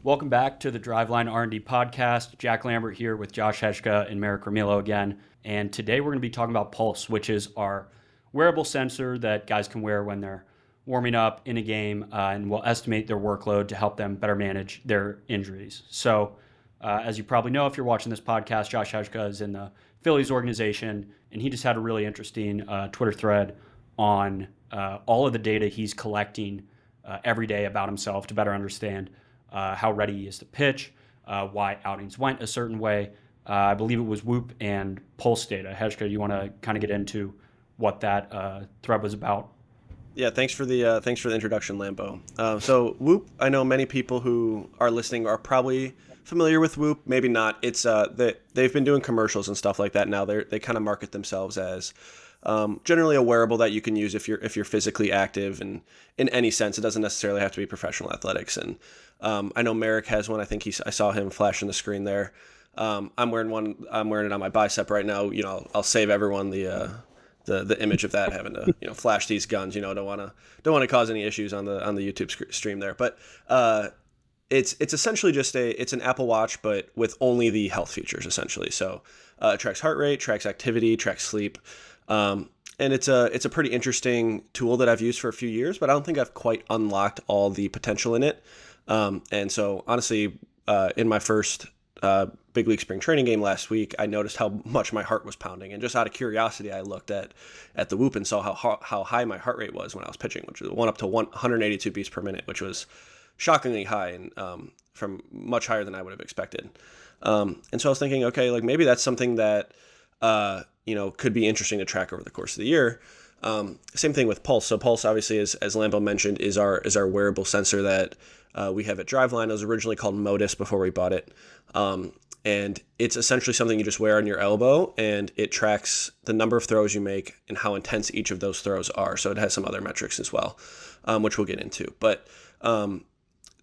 Welcome back to the Driveline R&D podcast. Jack Lambert here with Josh Heshka and Marek Ramilo again. And today we're going to be talking about Pulse, which is our wearable sensor that guys can wear when they're warming up in a game and will estimate their workload to help them better manage their injuries. So as you probably know, if you're watching this podcast, Josh Heshka is in the Phillies organization, and he just had a really interesting Twitter thread on all of the data he's collecting every day about himself to better understand how ready he is to pitch, why outings went a certain way. I believe it was Whoop and Pulse data. Heshka, you want to kind of get into what that thread was about? Yeah, thanks for the introduction, Lambo. So Whoop, I know many people who are listening are probably familiar with Whoop. Maybe not. It's they've been doing commercials and stuff like that now. They kind of market themselves as generally a wearable that you can use if you're physically active, and in any sense, it doesn't necessarily have to be professional athletics. And I know Marek has one. I think I saw him flashing the screen there. I'm wearing one. I'm wearing it on my bicep right now. You know, I'll save everyone the image of that, having to flash these guns. Don't want to cause any issues on the YouTube stream there. But it's essentially just it's an Apple Watch, but with only the health features essentially. So it tracks heart rate, tracks activity, tracks sleep. And it's a pretty interesting tool that I've used for a few years, but I don't think I've quite unlocked all the potential in it. And so honestly, in my first big league spring training game last week, I noticed how much my heart was pounding, and just out of curiosity, I looked at the Whoop and saw how high my heart rate was when I was pitching, which was up to 182 beats per minute, which was shockingly high, and from much higher than I would have expected. And so I was thinking, okay, like maybe that's something that could be interesting to track over the course of the year. Same thing with Pulse. So Pulse, obviously, as Lambo mentioned, is our wearable sensor that we have at Driveline. It was originally called Modus before we bought it. And it's essentially something you just wear on your elbow, and it tracks the number of throws you make and how intense each of those throws are. So it has some other metrics as well, which we'll get into. But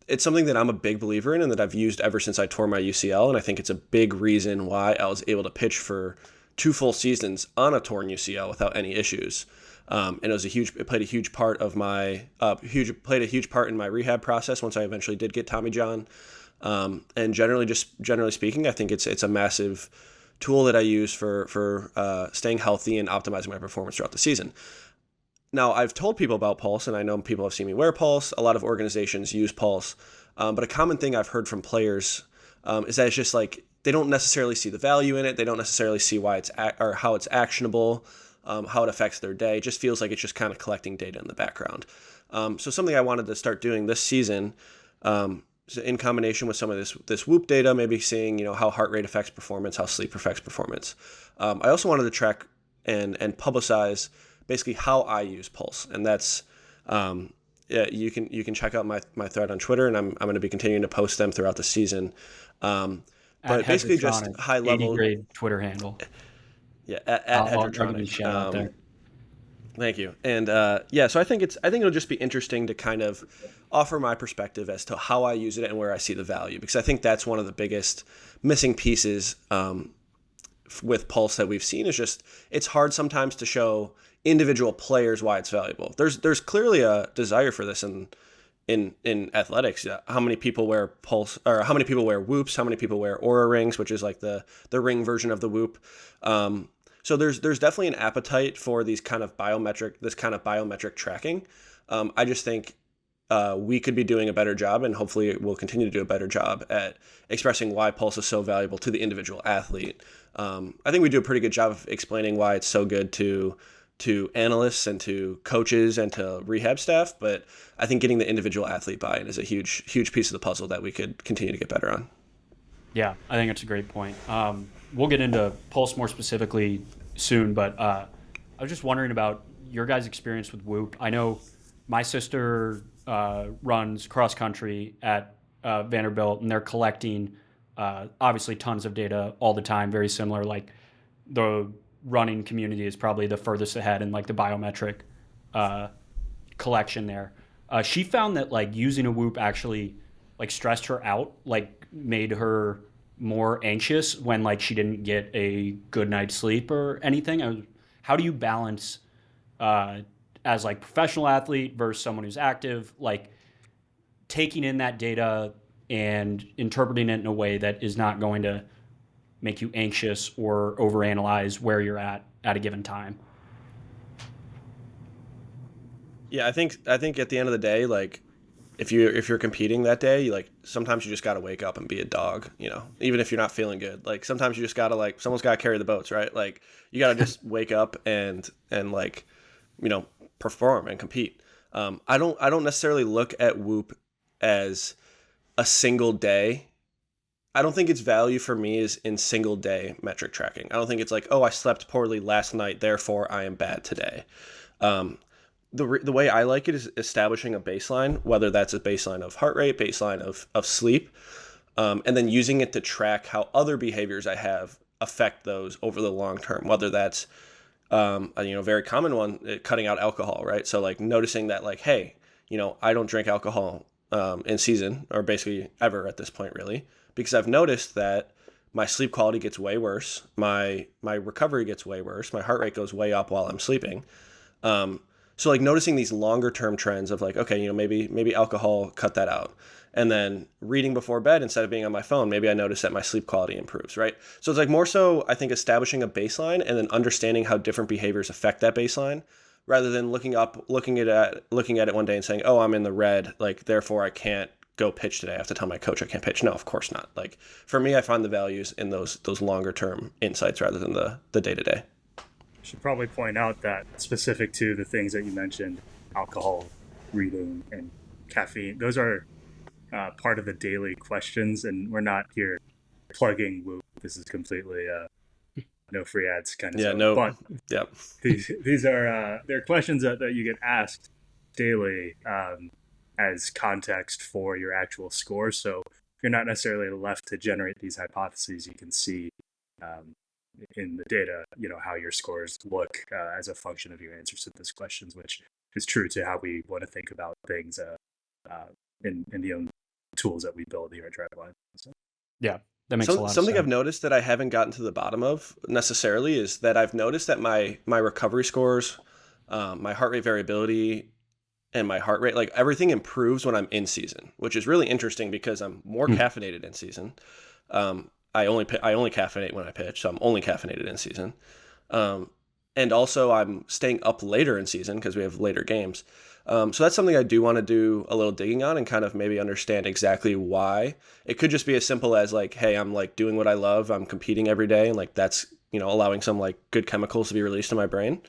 it's something that I'm a big believer in and that I've used ever since I tore my UCL. And I think it's a big reason why I was able to pitch for 2 full seasons on a torn UCL without any issues. And it played a huge part of my played a huge part in my rehab process once I eventually did get Tommy John. And generally speaking, I think it's a massive tool that I use for staying healthy and optimizing my performance throughout the season. Now, I've told people about Pulse, and I know people have seen me wear Pulse. A lot of organizations use Pulse, but a common thing I've heard from players is that it's just like they don't necessarily see the value in it. They don't necessarily see why or how it's actionable, how it affects their day. It just feels like it's just kind of collecting data in the background. So something I wanted to start doing this season, in combination with some of this Whoop data, maybe seeing how heart rate affects performance, how sleep affects performance. I also wanted to track and publicize basically how I use Pulse, and that's you can check out my thread on Twitter, and I'm going to be continuing to post them throughout the season. But basically just high level grade Twitter handle. Yeah, at Hedrotronic. Shout out there. Thank you. And so I think it'll just be interesting to kind of offer my perspective as to how I use it and where I see the value, because I think that's one of the biggest missing pieces with Pulse that we've seen is just it's hard sometimes to show individual players why it's valuable. There's clearly a desire for this in athletics. How many people wear Pulse, or how many people wear Whoops, how many people wear Aura rings, which is like the ring version of the Whoop. So there's definitely an appetite for this kind of biometric tracking. I just think we could be doing a better job, and hopefully we'll continue to do a better job at expressing why Pulse is so valuable to the individual athlete. I think we do a pretty good job of explaining why it's so good to analysts and to coaches and to rehab staff, but I think getting the individual athlete buy-in is a huge piece of the puzzle that we could continue to get better on. Yeah, I think that's a great point. We'll get into Pulse more specifically soon, but I was just wondering about your guys' experience with Whoop. I know my sister runs cross country at Vanderbilt, and they're collecting obviously tons of data all the time, very similar. Like the running community is probably the furthest ahead in like the biometric collection there. She found that like using a Whoop actually like stressed her out, like made her more anxious when like she didn't get a good night's sleep or anything. How do you balance as like professional athlete versus someone who's active, like taking in that data and interpreting it in a way that is not going to make you anxious or overanalyze where you're at a given time. Yeah, I think at the end of the day, like if you're competing that day, you like sometimes you just got to wake up and be a dog, even if you're not feeling good. Like sometimes you just got to like someone's got to carry the boats, right? Like you got to just wake up and like perform and compete. I don't necessarily look at Whoop as a single day. I don't think its value for me is in single day metric tracking. I don't think it's like, oh, I slept poorly last night, therefore I am bad today. Um, the way I like it is establishing a baseline, whether that's a baseline of heart rate, baseline of sleep, and then using it to track how other behaviors I have affect those over the long term, whether that's a very common one, cutting out alcohol, right? So like noticing that like, hey, I don't drink alcohol in season or basically ever at this point really, because I've noticed that my sleep quality gets way worse, my recovery gets way worse, my heart rate goes way up while I'm sleeping. So like noticing these longer term trends of like, okay, maybe alcohol, cut that out. And then reading before bed instead of being on my phone, maybe I notice that my sleep quality improves, right? So it's like more so, I think, establishing a baseline and then understanding how different behaviors affect that baseline, rather than looking at it one day and saying, oh, I'm in the red, like therefore I can't go pitch today. I have to tell my coach I can't pitch. No, of course not. Like for me, I find the values in those longer term insights rather than the day to day. Should probably point out that specific to the things that you mentioned, alcohol, reading, and caffeine, those are part of the daily questions, and we're not here plugging Whoop. This is completely no free ads kind of yeah, stuff. no, But yep. these are they're questions that you get asked daily as context for your actual score. So you're not necessarily left to generate these hypotheses. You can see in the data, how your scores look as a function of your answers to those questions, which is true to how we want to think about things in the tools that we build here at Driveline. So. Yeah, that makes a lot of sense. Something I've noticed that I haven't gotten to the bottom of necessarily is that I've noticed that my recovery scores, my heart rate variability, and my heart rate, like everything improves when I'm in season, which is really interesting because I'm more caffeinated in season. I only caffeinate when I pitch, so I'm only caffeinated in season. And also I'm staying up later in season because we have later games. So that's something I do want to do a little digging on and kind of maybe understand exactly why. It could just be as simple as like, hey, I'm like doing what I love. I'm competing every day. And like, that's, allowing some like good chemicals to be released in my brain.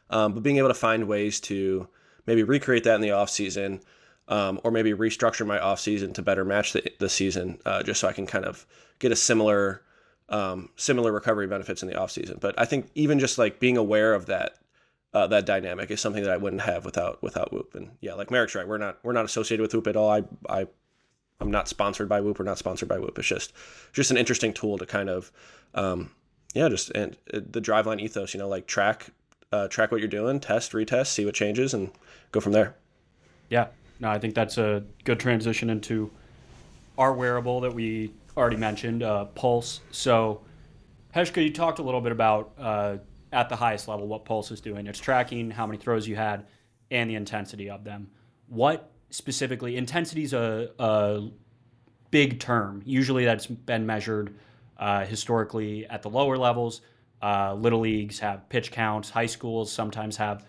But being able to find ways to maybe recreate that in the off season, or maybe restructure my off season to better match the season, just so I can kind of get a similar recovery benefits in the off season. But I think even just like being aware of that dynamic is something that I wouldn't have without Whoop. And yeah, like Marek's right, we're not associated with Whoop at all. I'm not sponsored by Whoop. We're not sponsored by Whoop. It's just an interesting tool to kind of and the Driveline ethos, like track what you're doing, test, retest, see what changes, and go from there. Yeah, no, I think that's a good transition into our wearable that we already mentioned, Pulse. So, Heshka, you talked a little bit about at the highest level what Pulse is doing. It's tracking how many throws you had and the intensity of them. What specifically, intensity is a big term. Usually that's been measured historically at the lower levels. Little leagues have pitch counts. High schools sometimes have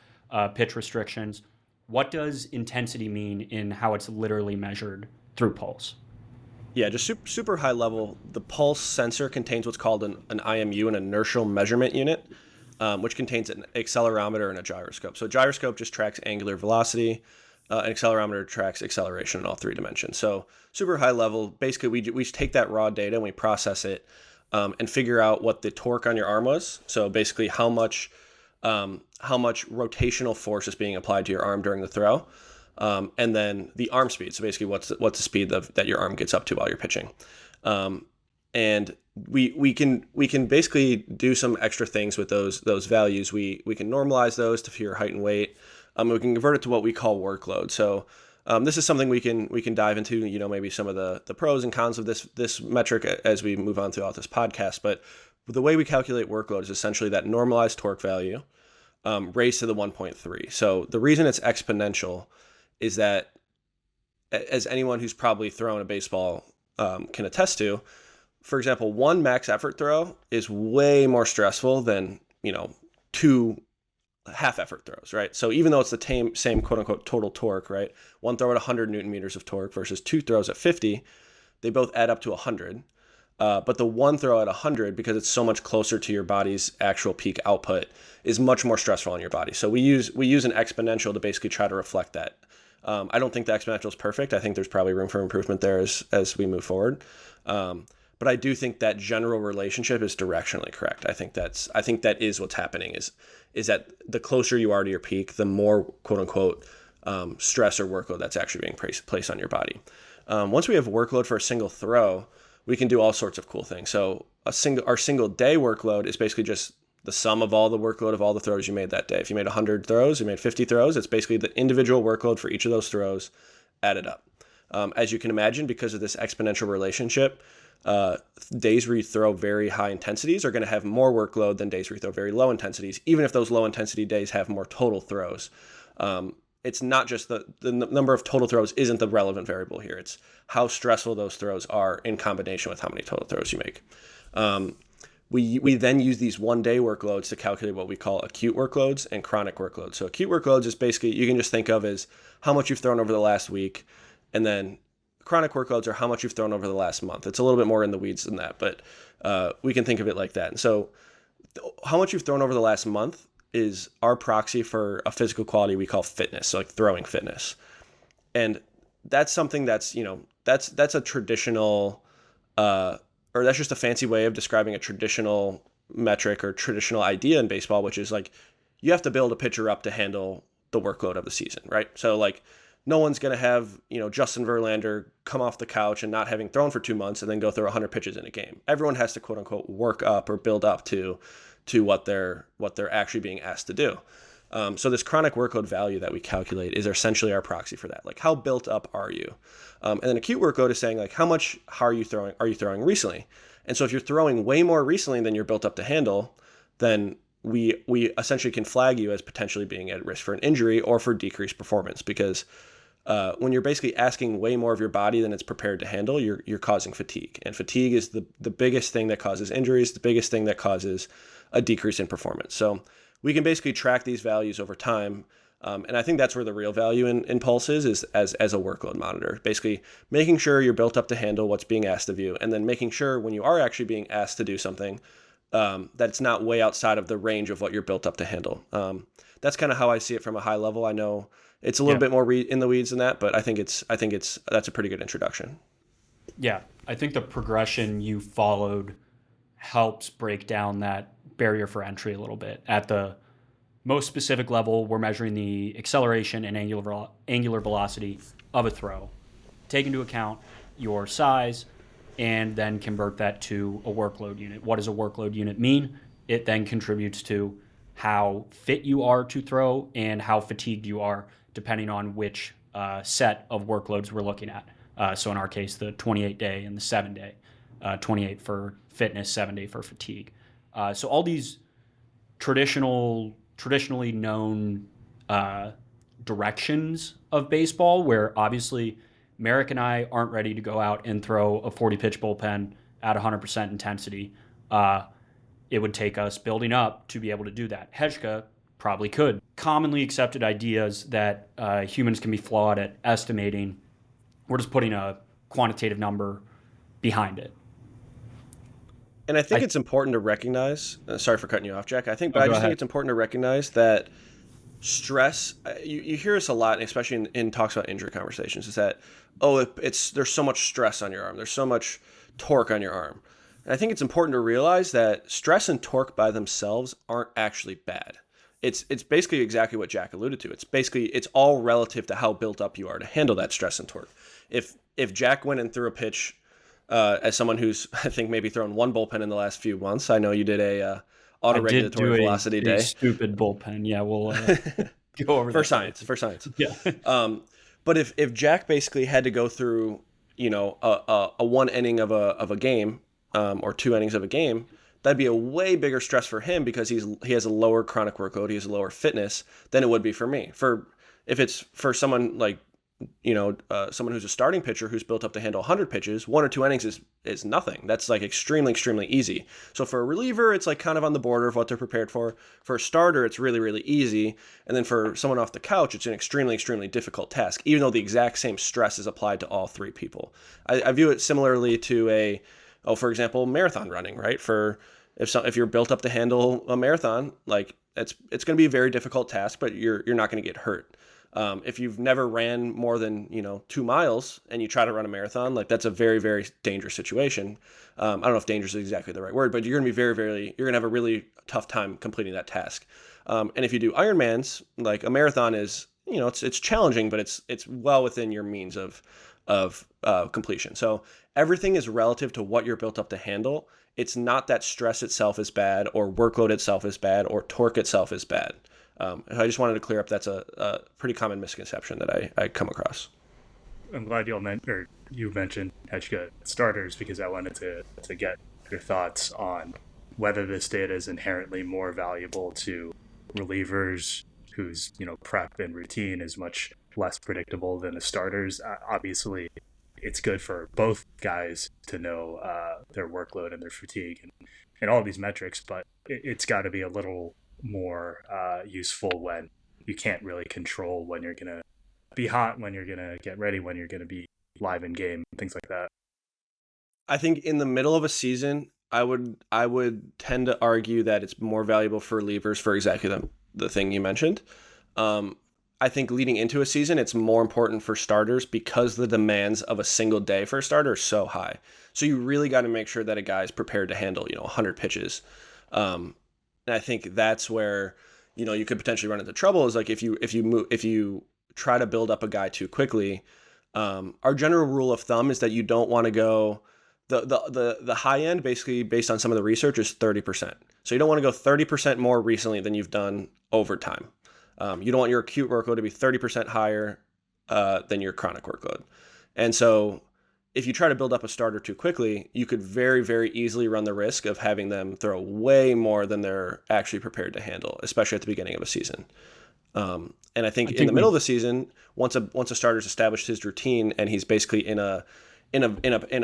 pitch restrictions. What does intensity mean in how it's literally measured through Pulse? Yeah, just super high level. The Pulse sensor contains what's called an IMU, an inertial measurement unit, which contains an accelerometer and a gyroscope. So a gyroscope just tracks angular velocity. An accelerometer tracks acceleration in all three dimensions. So super high level. Basically, we take that raw data and we process it and figure out what the torque on your arm was. So basically, how much rotational force is being applied to your arm during the throw. And then the arm speed. So basically, what's the speed that your arm gets up to while you're pitching, and we can basically do some extra things with those values. We can normalize those to your height and weight. We can convert it to what we call workload. So this is something we can dive into. Maybe some of the pros and cons of this metric as we move on throughout this podcast. But the way we calculate workload is essentially that normalized torque value raised to the 1.3. So the reason it's exponential is that, as anyone who's probably thrown a baseball can attest to. For example, one max effort throw is way more stressful than, two half effort throws, right? So even though it's the same quote unquote total torque, right? One throw at 100 Newton meters of torque versus two throws at 50, they both add up to 100. But the one throw at 100, because it's so much closer to your body's actual peak output, is much more stressful on your body. So we use an exponential to basically try to reflect that. I don't think the exponential is perfect. I think there's probably room for improvement there as we move forward. But I do think that general relationship is directionally correct. I think that is what's happening is that the closer you are to your peak, the more quote unquote stress or workload that's actually being placed on your body. Once we have workload for a single throw, we can do all sorts of cool things. So our single day workload is basically just the sum of all the workload of all the throws you made that day. If you made 100 throws, you made 50 throws, it's basically the individual workload for each of those throws added up. As you can imagine, because of this exponential relationship, days where you throw very high intensities are going to have more workload than days where you throw very low intensities, even if those low intensity days have more total throws. It's not just the number of total throws isn't the relevant variable here. It's how stressful those throws are in combination with how many total throws you make. We then use these one-day workloads to calculate what we call acute workloads and chronic workloads. So acute workloads is basically, you can just think of as how much you've thrown over the last week, and then chronic workloads are how much you've thrown over the last month. It's a little bit more in the weeds than that, but we can think of it like that. And so how much you've thrown over the last month is our proxy for a physical quality we call fitness, so like throwing fitness. And that's something that's, that's a traditional, or that's just a fancy way of describing a traditional metric or traditional idea in baseball, which is like, you have to build a pitcher up to handle the workload of the season, right? So like, no one's going to have, Justin Verlander come off the couch and not having thrown for 2 months and then go through 100 pitches in a game. Everyone has to quote unquote work up or build up to what they're actually being asked to do. So this chronic workload value that we calculate is essentially our proxy for that. Like, how built up are you? And then acute workload is saying like, how are you throwing recently? And so if you're throwing way more recently than you're built up to handle, then we essentially can flag you as potentially being at risk for an injury or for decreased performance, because when you're basically asking way more of your body than it's prepared to handle, you're causing fatigue. And fatigue is the biggest thing that causes injuries, the biggest thing that causes a decrease in performance. So we can basically track these values over time. And I think that's where the real value in Pulse is as a workload monitor. Basically making sure you're built up to handle what's being asked of you, and then making sure when you are actually being asked to do something, that it's not way outside of the range of what you're built up to handle. That's kind of how I see it from a high level. I know it's a little bit more in the weeds than that, but I think that's a pretty good introduction. Yeah, I think the progression you followed helps break down that barrier for entry a little bit. At the most specific level, we're measuring the acceleration and angular velocity of a throw. Take into account your size and then convert that to a workload unit. What does a workload unit mean? It then contributes to how fit you are to throw and how fatigued you are, depending on which set of workloads we're looking at. So in our case, the 28-day and the 7-day, 28 for fitness, 7-day for fatigue. So all these traditionally known directions of baseball, where obviously Marek and I aren't ready to go out and throw a 40-pitch bullpen at 100% intensity. It would take us building up to be able to do that. Hejka probably could. Commonly accepted ideas that humans can be flawed at estimating, we're just putting a quantitative number behind it. And I think it's important to recognize, sorry for cutting you off, Jack. I think it's important to recognize that stress, you hear this a lot, especially in talks about injury conversations, is that, there's so much stress on your arm. There's so much torque on your arm. And I think it's important to realize that stress and torque by themselves aren't actually bad. It's basically exactly what Jack alluded to. It's all relative to how built up you are to handle that stress and torque. If Jack went and threw a pitch, as someone who's, I think, maybe thrown one bullpen in the last few months. I know you did a auto-regulatory velocity day. Stupid bullpen. Yeah, we'll go over for science. Yeah. But if Jack basically had to go through, a one inning of a game, or 2 innings of a game, that'd be a way bigger stress for him because he has a lower chronic workload, he has a lower fitness than it would be for me. If it's for someone like someone who's a starting pitcher who's built up to handle 100 pitches, 1 or 2 innings is nothing. That's like extremely, extremely easy. So for a reliever, it's like kind of on the border of what they're prepared for. For a starter, it's really, really easy. And then for someone off the couch, it's an extremely, extremely difficult task, even though the exact same stress is applied to all three people. I view it similarly to for example, marathon running, right? If you're built up to handle a marathon, like it's going to be a very difficult task, but you're not going to get hurt. If you've never ran more than 2 miles and you try to run a marathon, like that's a very, very dangerous situation. I don't know if dangerous is exactly the right word, but you're going to be you're going to have a really tough time completing that task. And if you do Ironmans, like a marathon is, it's challenging, but it's well within your means of completion. So everything is relative to what you're built up to handle. It's not that stress itself is bad or workload itself is bad or torque itself is bad. I just wanted to clear up that's a pretty common misconception that I come across. I'm glad you mentioned Hechka starters, because I wanted to get your thoughts on whether this data is inherently more valuable to relievers whose prep and routine is much less predictable than the starters. Obviously, it's good for both guys to know their workload and their fatigue and all these metrics, but it's got to be a little more useful when you can't really control when you're going to be hot, when you're going to get ready, when you're going to be live in game, things like that. I think in the middle of a season, I would tend to argue that it's more valuable for relievers for exactly the thing you mentioned. I think leading into a season, it's more important for starters because the demands of a single day for a starter are so high. So you really got to make sure that a guy is prepared to handle 100 pitches. And I think that's where, you could potentially run into trouble is like if you try to build up a guy too quickly. Our general rule of thumb is that you don't want to go the high end, basically based on some of the research, is 30%. So you don't want to go 30% more recently than you've done over time. You don't want your acute workload to be 30% higher than your chronic workload. And so if you try to build up a starter too quickly, you could very, very easily run the risk of having them throw way more than they're actually prepared to handle, especially at the beginning of a season. And I think in the middle of the season, once a starter's established his routine and he's basically in a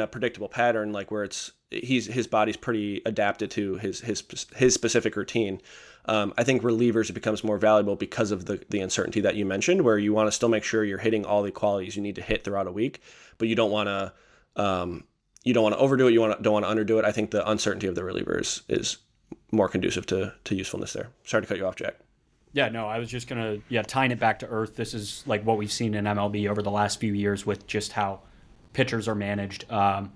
predictable pattern, like where his body's pretty adapted to his specific routine. I think relievers, it becomes more valuable because of the uncertainty that you mentioned, where you want to still make sure you're hitting all the qualities you need to hit throughout a week, but you don't want to overdo it. Don't want to underdo it. I think the uncertainty of the relievers is more conducive to usefulness there. Sorry to cut you off, Jack. Yeah, no, I was just going to, tying it back to earth. This is like what we've seen in MLB over the last few years with just how pitchers are managed. I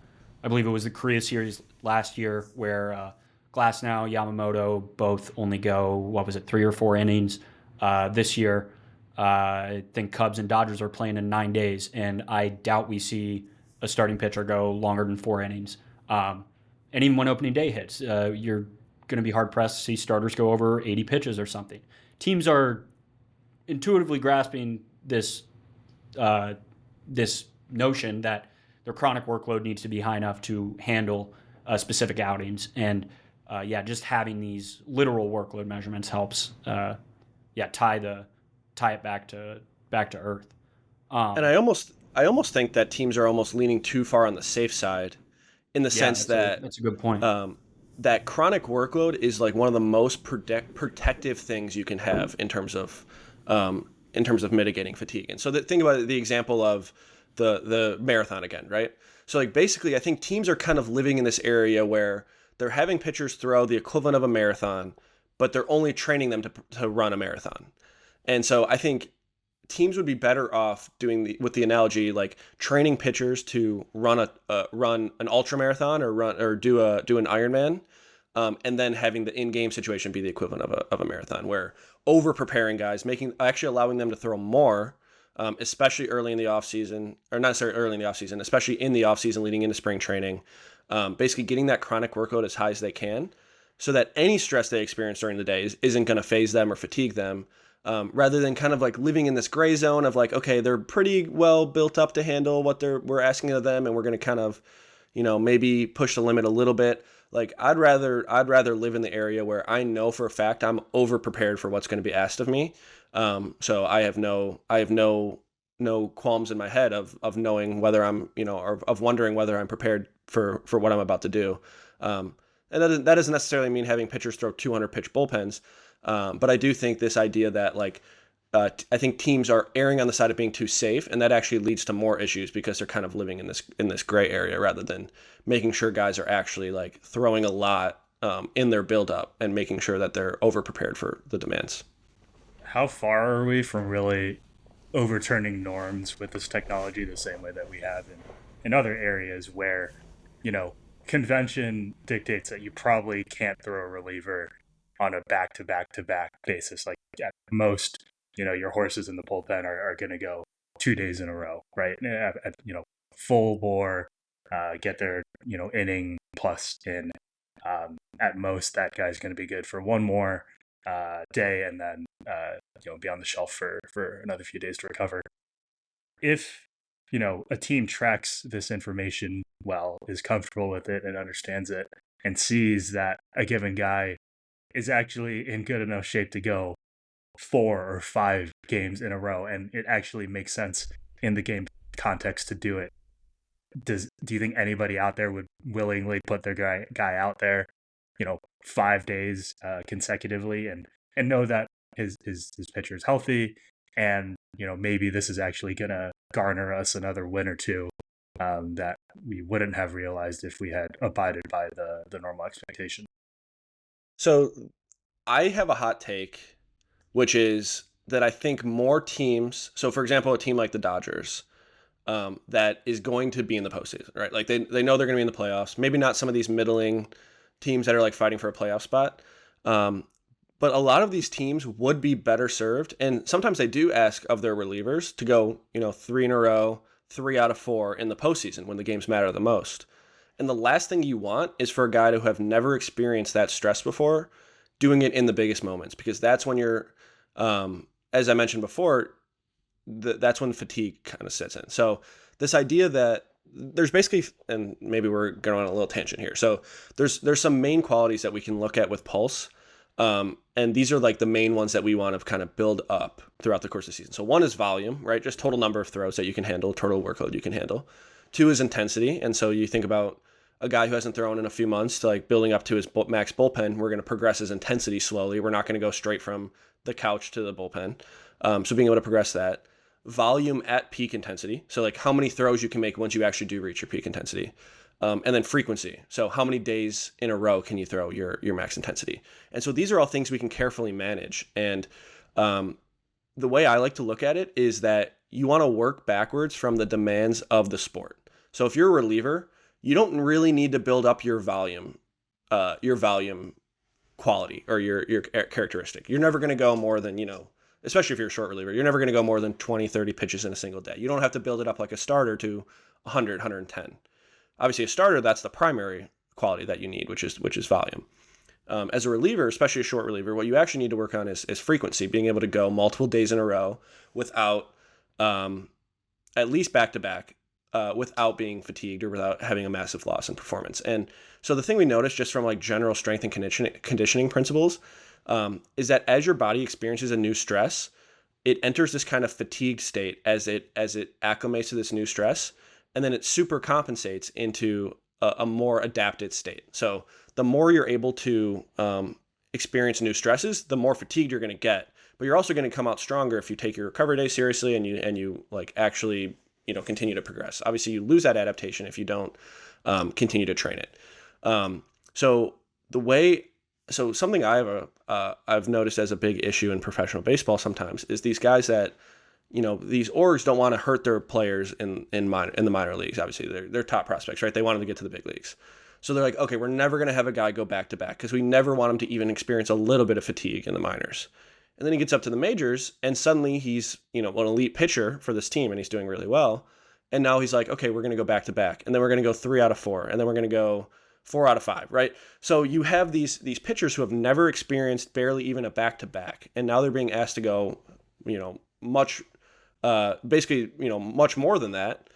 believe it was the Korea series last year where Glasnow, Yamamoto both only go, 3 or 4 innings. This year, I think Cubs and Dodgers are playing in 9 days, and I doubt we see a starting pitcher go longer than 4 innings. And even when opening day hits, you're going to be hard-pressed to see starters go over 80 pitches or something. Teams are intuitively grasping this notion that their chronic workload needs to be high enough to handle specific outings. And just having these literal workload measurements helps tie it back to earth. And I almost think that teams are almost leaning too far on the safe side in the sense that that's a good point. That chronic workload is like one of the most protective things you can have in terms of mitigating fatigue. And so think about the example of the marathon again, right? So like basically I think teams are kind of living in this area where they're having pitchers throw the equivalent of a marathon, but they're only training them to run a marathon. And so I think teams would be better off with the analogy, like training pitchers to run an ultra marathon or do an Ironman, and then having the in-game situation be the equivalent of a marathon, where over preparing guys, actually allowing them to throw more, especially early in the off season, or not necessarily early in the off season, especially in the off season leading into spring training, basically getting that chronic workload as high as they can, so that any stress they experience during the day isn't going to phase them or fatigue them. Rather than kind of like living in this gray zone of like, okay, they're pretty well built up to handle what we're asking of them, and we're going to kind of, maybe push the limit a little bit. Like I'd rather live in the area where I know for a fact I'm over prepared for what's going to be asked of me. So I have no no qualms in my head of knowing whether I'm, or of wondering whether I'm prepared for what I'm about to do. And that doesn't necessarily mean having pitchers throw 200 pitch bullpens. But I do think this idea that I think teams are erring on the side of being too safe, and that actually leads to more issues because they're kind of living in this gray area rather than making sure guys are actually throwing a lot in their buildup and making sure that they're over prepared for the demands. How far are we from really overturning norms with this technology the same way that we have in other areas where, convention dictates that you probably can't throw a reliever on a back-to-back-to-back basis. Like at most, your horses in the bullpen are going to go 2 days in a row, right? Full bore, get their, inning plus in. At most, that guy's going to be good for one more day and then, be on the shelf for another few days to recover. If, a team tracks this information well, is comfortable with it and understands it, and sees that a given guy is actually in good enough shape to go 4 or 5 games in a row, and it actually makes sense in the game context to do it. Do you think anybody out there would willingly put their guy out there, 5 days consecutively, and know that his pitcher is healthy, and maybe this is actually gonna garner us another win or two that we wouldn't have realized if we had abided by the normal expectation? So I have a hot take, which is that I think more teams, so for example, a team like the Dodgers, that is going to be in the postseason, right? Like they know they're going to be in the playoffs. Maybe not some of these middling teams that are fighting for a playoff spot. But a lot of these teams would be better served. And sometimes they do ask of their relievers to go, 3 in a row, 3 out of 4 in the postseason when the games matter the most. And the last thing you want is for a guy to have never experienced that stress before doing it in the biggest moments, because that's when you're, as I mentioned before, that's when fatigue kind of sets in. So this idea that there's basically, and maybe we're going on a little tangent here. So there's some main qualities that we can look at with Pulse. And these are the main ones that we want to kind of build up throughout the course of the season. So one is volume, right? Just total number of throws that you can handle, total workload you can handle. 2 is intensity. And so you think about a guy who hasn't thrown in a few months to building up to his max bullpen. We're going to progress his intensity slowly. We're not going to go straight from the couch to the bullpen. So being able to progress that. Volume at peak intensity. So how many throws you can make once you actually do reach your peak intensity. And then frequency. So how many days in a row can you throw your max intensity? And so these are all things we can carefully manage. And the way I like to look at it is that you want to work backwards from the demands of the sport. So if you're a reliever, you don't really need to build up your volume quality or your characteristic. You're never going to go more than, especially if you're a short reliever, you're never going to go more than 20, 30 pitches in a single day. You don't have to build it up like a starter to 100, 110. Obviously, a starter, that's the primary quality that you need, which is volume. As a reliever, especially a short reliever, what you actually need to work on is frequency, being able to go multiple days in a row without, at least back-to-back, without being fatigued or without having a massive loss in performance. And so the thing we noticed just from general strength and conditioning principles is that as your body experiences a new stress, it enters this kind of fatigued state as it acclimates to this new stress. And then it super compensates into a more adapted state. So the more you're able to experience new stresses, the more fatigued you're going to get. But you're also going to come out stronger if you take your recovery day seriously and you actually continue to progress. Obviously, you lose that adaptation if you don't continue to train it. So something I've noticed as a big issue in professional baseball sometimes is these guys that these orgs don't want to hurt their players in the minor leagues. Obviously, they're top prospects, right? They want them to get to the big leagues. So they're like, okay, we're never going to have a guy go back to back because we never want him to even experience a little bit of fatigue in the minors. And then he gets up to the majors, and suddenly he's an elite pitcher for this team, and he's doing really well. And now he's like, okay, we're going to go back to back, and then we're going to go 3 out of 4, and then we're going to go 4 out of 5, right? So you have these pitchers who have never experienced barely even a back to back, and now they're being asked to go, much more than that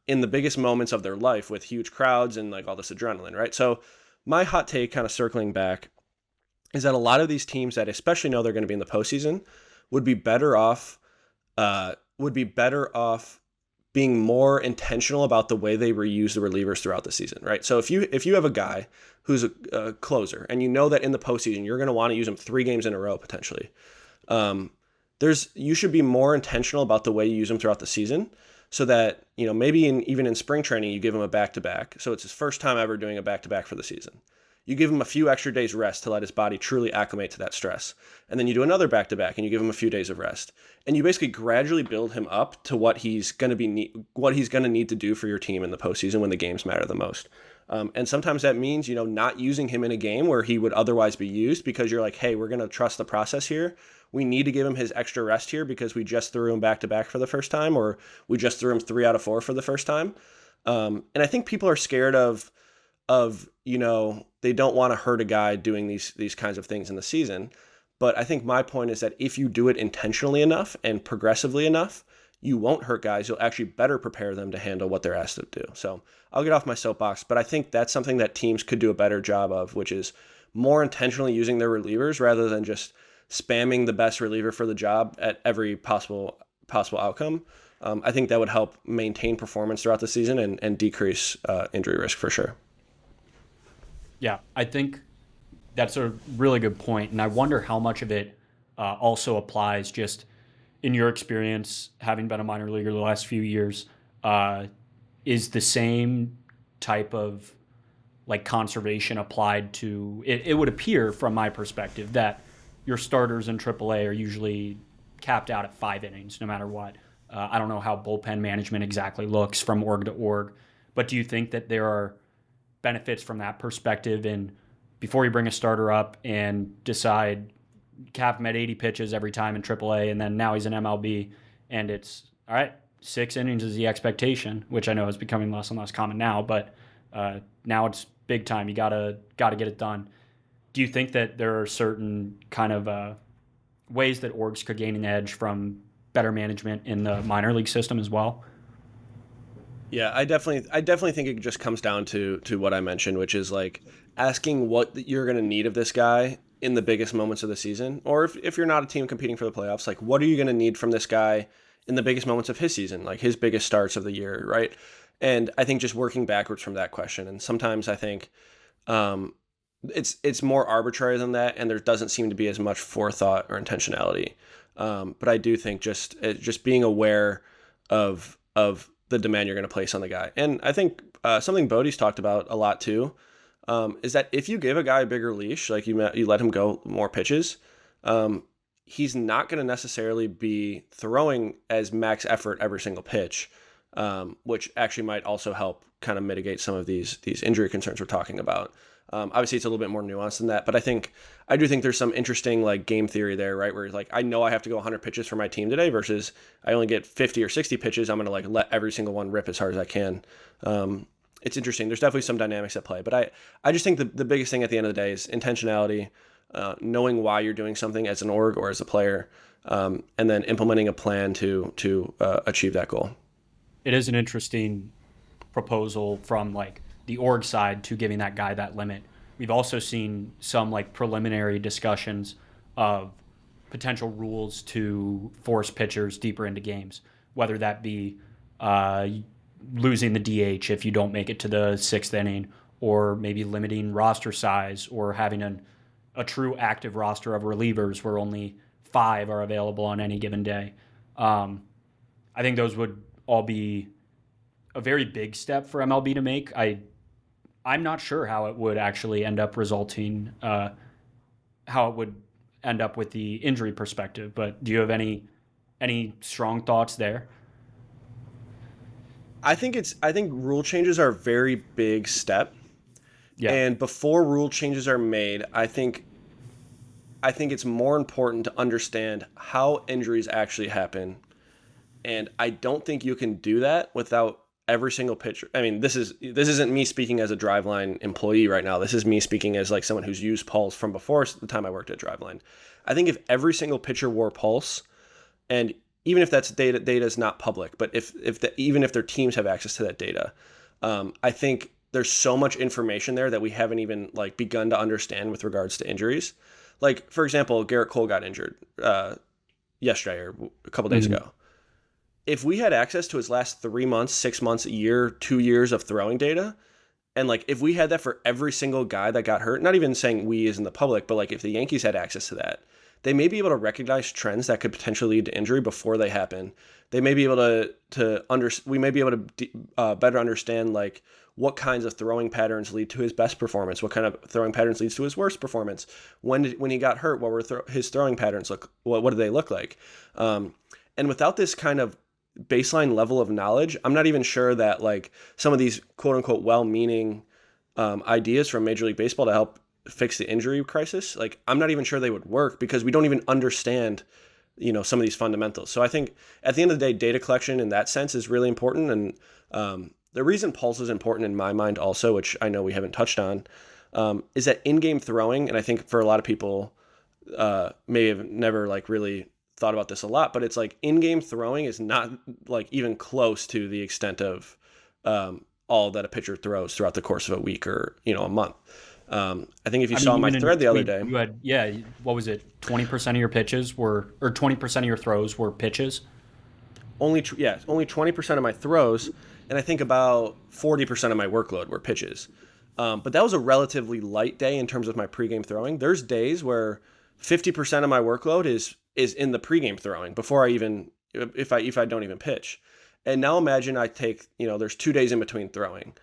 in the biggest moments of their life with huge crowds and all this adrenaline, right? So my hot take, kind of circling back, is that a lot of these teams that especially know they're going to be in the postseason would be better off would be better off being more intentional about the way they reuse the relievers throughout the season, right? So if you have a guy who's a closer and you know that in the postseason you're going to want to use him 3 games in a row potentially, you should be more intentional about the way you use him throughout the season, so that maybe even in spring training you give him a back-to-back. So it's his first time ever doing a back-to-back for the season. You give him a few extra days rest to let his body truly acclimate to that stress. And then you do another back-to-back and you give him a few days of rest. And you basically gradually build him up to what he's going to need to do for your team in the postseason when the games matter the most. And sometimes that means, not using him in a game where he would otherwise be used, because you're like, hey, we're going to trust the process here. We need to give him his extra rest here because we just threw him back-to-back for the first time, or we just threw him 3 out of 4 for the first time. And I think people are scared of they don't want to hurt a guy doing these kinds of things in the season. But I think my point is that if you do it intentionally enough and progressively enough, you won't hurt guys. You'll actually better prepare them to handle what they're asked to do. So I'll get off my soapbox, but I think that's something that teams could do a better job of, which is more intentionally using their relievers rather than just spamming the best reliever for the job at every possible outcome. I think that would help maintain performance throughout the season and decrease injury risk for sure. Yeah, I think that's a really good point, and I wonder how much of it also applies just in your experience, having been a minor leaguer the last few years. Is the same type of conservation applied to it? It would appear, from my perspective, that your starters in AAA are usually capped out at 5 innings, no matter what. I don't know how bullpen management exactly looks from org to org, but do you think that there are benefits from that perspective? And before you bring a starter up and decide cap him at 80 pitches every time in AAA, and then now he's an MLB, and it's all right, 6 innings is the expectation, which I know is becoming less and less common now, but now it's big time. You gotta get it done. Do you think that there are certain kind of ways that orgs could gain an edge from better management in the minor league system as well? Yeah, I definitely think it just comes down to what I mentioned, which is asking what you're going to need of this guy in the biggest moments of the season. Or if you're not a team competing for the playoffs, what are you going to need from this guy in the biggest moments of his season, his biggest starts of the year, right? And I think just working backwards from that question. And sometimes I think it's more arbitrary than that, and there doesn't seem to be as much forethought or intentionality. But I do think just being aware of the demand you're going to place on the guy. And I think something Bodie's talked about a lot too, is that if you give a guy a bigger leash, you let him go more pitches, he's not going to necessarily be throwing as max effort every single pitch, which actually might also help kind of mitigate some of these injury concerns we're talking about. Obviously, it's a little bit more nuanced than that, but I do think there's some interesting game theory there, right? Where I know I have to go 100 pitches for my team today versus I only get 50 or 60 pitches. I'm going to let every single one rip as hard as I can. It's interesting. There's definitely some dynamics at play, but I just think the biggest thing at the end of the day is intentionality, knowing why you're doing something as an org or as a player, and then implementing a plan to achieve that goal. It is an interesting proposal from the org side to giving that guy that limit. We've also seen some preliminary discussions of potential rules to force pitchers deeper into games, whether that be losing the DH if you don't make it to the 6th inning, or maybe limiting roster size, or having a true active roster of relievers where only 5 are available on any given day. I think those would all be a very big step for MLB to make. I'm not sure how it would actually end up resulting, how it would end up with the injury perspective. But do you have any strong thoughts there? I think rule changes are a very big step. Yeah. And before rule changes are made, I think it's more important to understand how injuries actually happen. And I don't think you can do that without every single pitcher. I mean, this isn't me speaking as a Driveline employee right now. This is me speaking as someone who's used Pulse from before the time I worked at Driveline. I think if every single pitcher wore Pulse, and even if that's data is not public, but even if their teams have access to that data, I think there's so much information there that we haven't even begun to understand with regards to injuries. For example, Garrett Cole got injured yesterday or a couple days ago. if we had access to his last 3 months, 6 months, a year, 2 years of throwing data, and like if we had that for every single guy that got hurt, not even saying we as in the public, but like if the Yankees had access to that, they may be able to recognize trends that could potentially lead to injury before they happen. They may be able we may be able to better understand like what kinds of throwing patterns lead to his best performance, what kind of throwing patterns leads to his worst performance. When he got hurt, what were his throwing patterns look? What did they look like? And without this kind of baseline level of knowledge, I'm not even sure that like some of these quote unquote well-meaning ideas from Major League Baseball to help fix the injury crisis, like I'm not even sure they would work because we don't even understand, some of these fundamentals. So I think at the end of the day, data collection in that sense is really important. And the reason pulse is important in my mind also, which I know we haven't touched on, is that in-game throwing, and I think for a lot of people may have never like really thought about this a lot, but it's like in-game throwing is not like even close to the extent of all that a pitcher throws throughout the course of a week or a month. I think if you saw my thread the other day, you had what was it? 20% of your pitches were, or 20% of your throws were pitches. only 20% of my throws, and I think about 40% of my workload were pitches. But that was a relatively light day in terms of my pregame throwing. There's days where 50% of my workload is in the pregame throwing before I even if I don't even pitch. And now imagine I take there's 2 days in between throwing,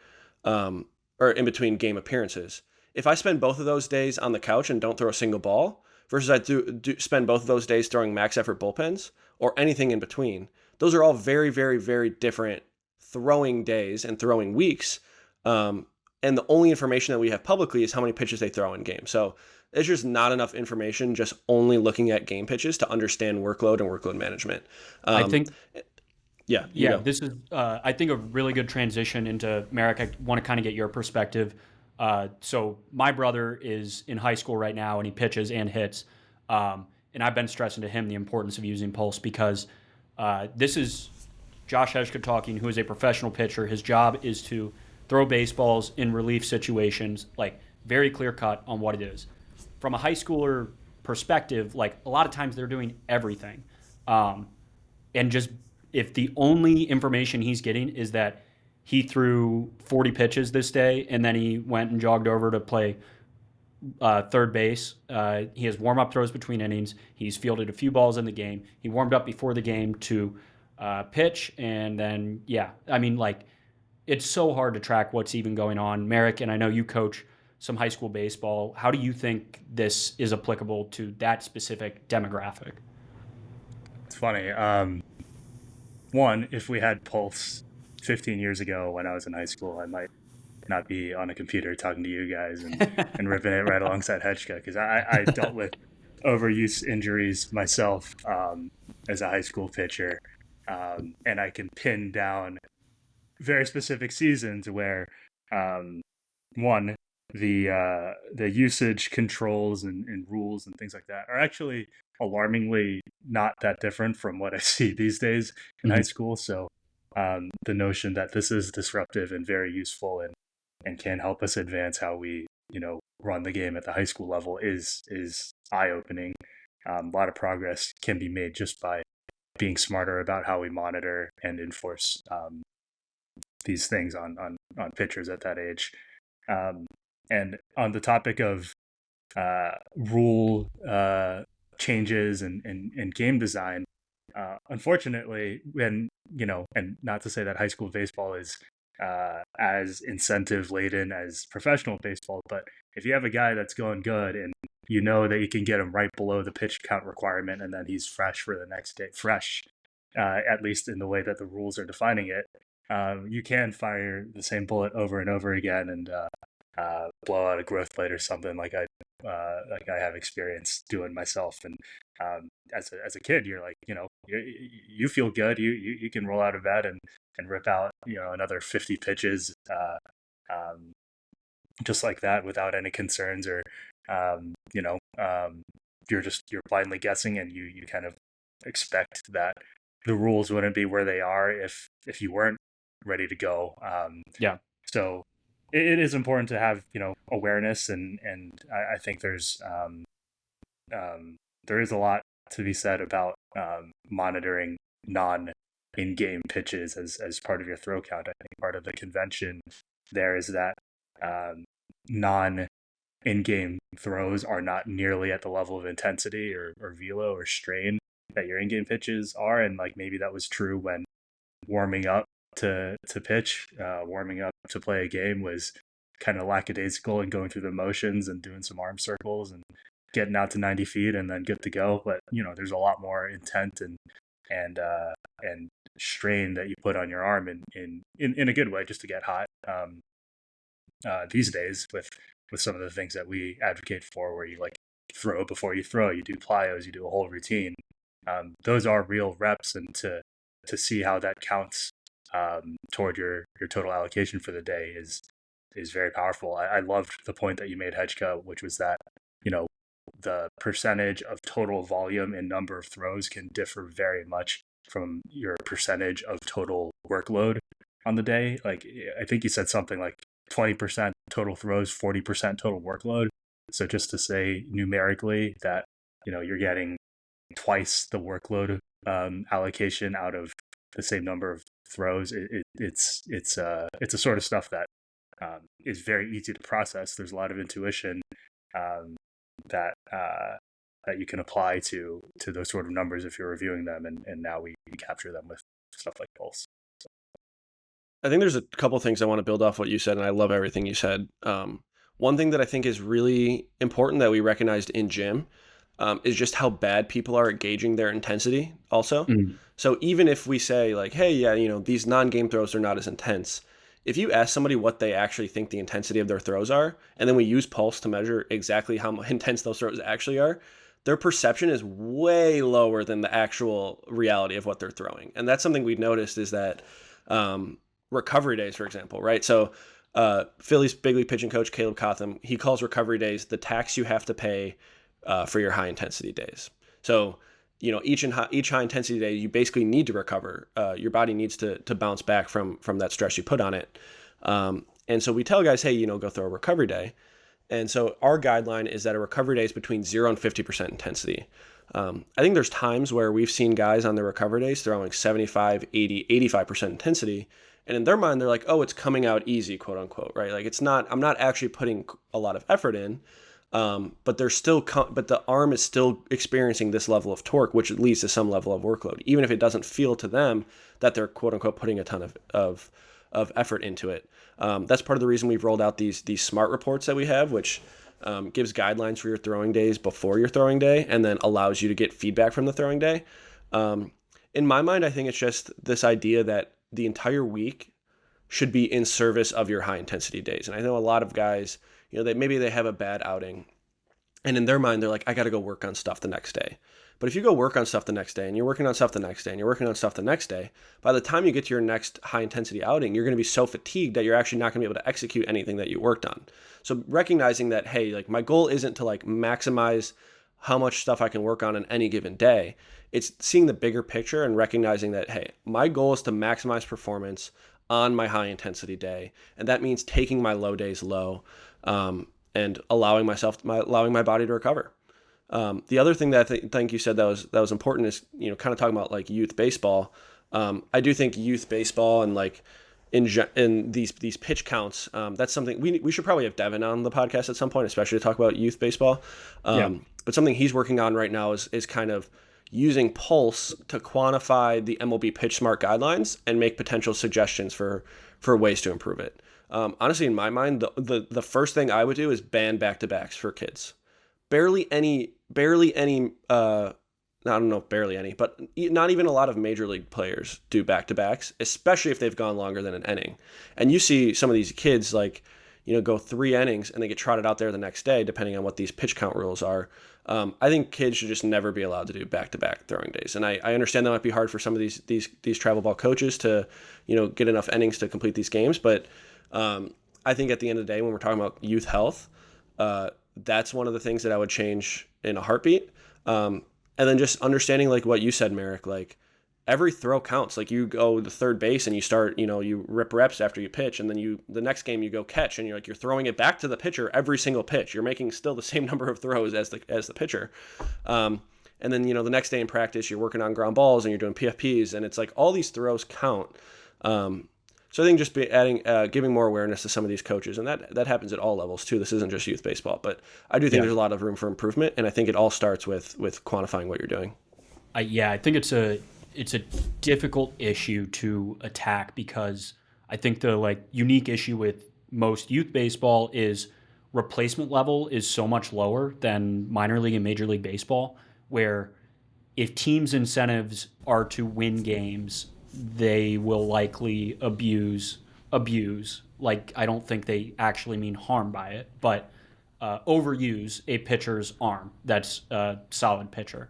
or in between game appearances. If I spend both of those days on the couch and don't throw a single ball, versus I do spend both of those days throwing max effort bullpens or anything in between, those are all very, very, very different throwing days and throwing weeks. And the only information that we have publicly is how many pitches they throw in game. So there's just not enough information just only looking at game pitches to understand workload and workload management. I think, yeah. This is, I think, a really good transition into Marek. I want to kind of get your perspective. So my brother is in high school right now, and he pitches and hits. And I've been stressing to him the importance of using pulse because this is Josh Heshka talking, who is a professional pitcher. His job is to throw baseballs in relief situations, like very clear cut on what it is. From a high schooler perspective, like a lot of times they're doing everything. And just if the only information he's getting is that he threw 40 pitches this day and then he went and jogged over to play third base. He has warm-up throws between innings. He's fielded a few balls in the game. He warmed up before the game to pitch. And then, it's so hard to track what's even going on. Marek, and I know you coach some high school baseball. How do you think this is applicable to that specific demographic? It's funny. One, if we had Pulse 15 years ago when I was in high school, I might not be on a computer talking to you guys and ripping it right alongside Hechka, because I dealt with overuse injuries myself as a high school pitcher. And I can pin down very specific seasons where, one, the usage controls and rules and things like that are actually alarmingly not that different from what I see these days in high school. So the notion that this is disruptive and very useful and can help us advance how we run the game at the high school level is eye-opening. A lot of progress can be made just by being smarter about how we monitor and enforce these things on pitchers at that age. And on the topic of rule changes and game design, unfortunately, and not to say that high school baseball is as incentive laden as professional baseball, but if you have a guy that's going good and you know that you can get him right below the pitch count requirement and then he's fresh for the next day, at least in the way that the rules are defining it, you can fire the same bullet over and over again and blow out a growth plate or something like I have experience doing myself. And as a kid, you're like, you feel good. You can roll out of bed and rip out another 50 pitches just like that without any concerns or you're blindly guessing, and you kind of expect that the rules wouldn't be where they are if you weren't ready to go. So it is important to have awareness, and I think there is a lot to be said about monitoring non in-game pitches as part of your throw count. I think part of the convention there is that non in-game throws are not nearly at the level of intensity or velo or strain that your in-game pitches are, and like maybe that was true when warming up to pitch, warming up to play a game was kind of lackadaisical and going through the motions and doing some arm circles and getting out to 90 feet and then good to go. But there's a lot more intent and strain that you put on your arm in a good way just to get hot these days with some of the things that we advocate for, where you like throw before you throw, you do plyos, you do a whole routine. Those are real reps, and to see how that counts toward your total allocation for the day is very powerful. I loved the point that you made, Hedgeka, which was that the percentage of total volume and number of throws can differ very much from your percentage of total workload on the day. Like I think you said something like 20% total throws, 40% total workload. So just to say numerically that you're getting twice the workload allocation out of the same number of throws. It's a sort of stuff that is very easy to process. There's a lot of intuition that you can apply to those sort of numbers if you're reviewing them, and now we capture them with stuff like Pulse. I think there's a couple things I want to build off what you said, and I love everything you said. One thing that I think is really important that we recognized in gym is just how bad people are at gauging their intensity also. So even if we say like, hey, yeah, these non-game throws are not as intense, if you ask somebody what they actually think the intensity of their throws are, and then we use Pulse to measure exactly how intense those throws actually are, their perception is way lower than the actual reality of what they're throwing. And that's something we've noticed is that recovery days, for example, right? So Philly's big league pitching coach, Caleb Cotham, he calls recovery days the tax you have to pay for your high intensity days. So, each high intensity day, you basically need to recover. Your body needs to bounce back from that stress you put on it. And so we tell guys, hey, go throw a recovery day. And so our guideline is that a recovery day is between 0 and 50% intensity. I think there's times where we've seen guys on their recovery days throwing 75, 80, 85% intensity. And in their mind, they're like, oh, it's coming out easy, quote unquote, right? Like I'm not actually putting a lot of effort in. But but the arm is still experiencing this level of torque, which leads to some level of workload, even if it doesn't feel to them that they're quote unquote putting a ton of effort into it. That's part of the reason we've rolled out these smart reports that we have, which gives guidelines for your throwing days before your throwing day, and then allows you to get feedback from the throwing day. In my mind, I think it's just this idea that the entire week should be in service of your high intensity days. And I know a lot of guys, maybe they have a bad outing, and in their mind, they're like, I got to go work on stuff the next day. But if you go work on stuff the next day, and you're working on stuff the next day, and you're working on stuff the next day, by the time you get to your next high intensity outing, you're going to be so fatigued that you're actually not going to be able to execute anything that you worked on. So recognizing that, hey, like my goal isn't to like maximize how much stuff I can work on any given day. It's seeing the bigger picture and recognizing that, hey, my goal is to maximize performance on my high intensity day. And that means taking my low days low, and allowing my body to recover. The other thing that I think you said that was important is, kind of talking about like youth baseball. I do think youth baseball and like in these pitch counts, that's something we should probably have Devin on the podcast at some point, especially to talk about youth baseball. But something he's working on right now is kind of using Pulse to quantify the MLB Pitch Smart guidelines and make potential suggestions for ways to improve it. Honestly, in my mind, the first thing I would do is ban back-to-backs for kids. Barely any, I don't know if barely any, but not even a lot of major league players do back-to-backs, especially if they've gone longer than an inning. And you see some of these kids like, go 3 innings and they get trotted out there the next day, depending on what these pitch count rules are. I think kids should just never be allowed to do back-to-back throwing days. And I understand that might be hard for some of these travel ball coaches to, get enough innings to complete these games. But I think at the end of the day, when we're talking about youth health, that's one of the things that I would change in a heartbeat. And then just understanding like what you said, Marek, like every throw counts. Like you go to third base and you start, you rip reps after you pitch, and then the next game you go catch, and you're throwing it back to the pitcher every single pitch. You're making still the same number of throws as the pitcher. And then, the next day in practice, you're working on ground balls and you're doing PFPs, and it's like all these throws count. So I think just giving more awareness to some of these coaches, and that happens at all levels too. This isn't just youth baseball, but I do think there's a lot of room for improvement, and I think it all starts with quantifying what you're doing. I think it's a difficult issue to attack, because I think the unique issue with most youth baseball is replacement level is so much lower than minor league and major league baseball, where if teams' incentives are to win games, they will likely abuse. I don't think they actually mean harm by it, but overuse a pitcher's arm that's a solid pitcher.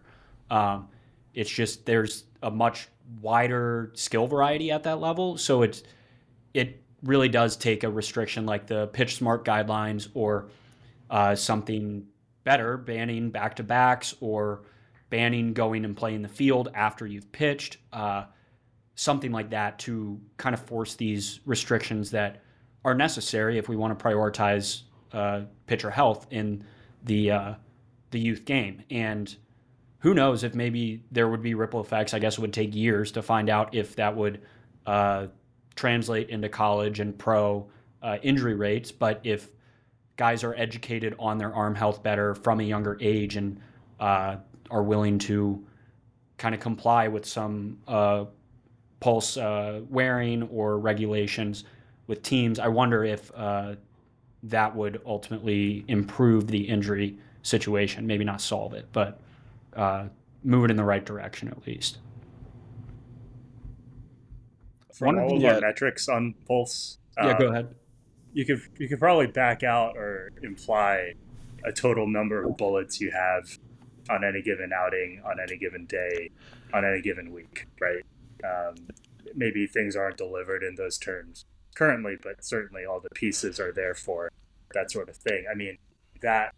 It's just there's a much wider skill variety at that level, so it really does take a restriction like the pitch smart guidelines, or something better, banning back-to-backs, or banning going and playing the field after you've pitched, something like that, to kind of force these restrictions that are necessary if we want to prioritize pitcher health in the youth game. And who knows if maybe there would be ripple effects. I guess it would take years to find out if that would translate into college and pro injury rates. But if guys are educated on their arm health better from a younger age, and are willing to kind of comply with some pulse wearing or regulations with teams, I wonder if that would ultimately improve the injury situation. Maybe not solve it, but move it in the right direction at least. From all of our metrics on pulse, go ahead. You could probably back out or imply a total number of bullets you have on any given outing, on any given day, on any given week, right? Maybe things aren't delivered in those terms currently, but certainly all the pieces are there for that sort of thing. I mean, that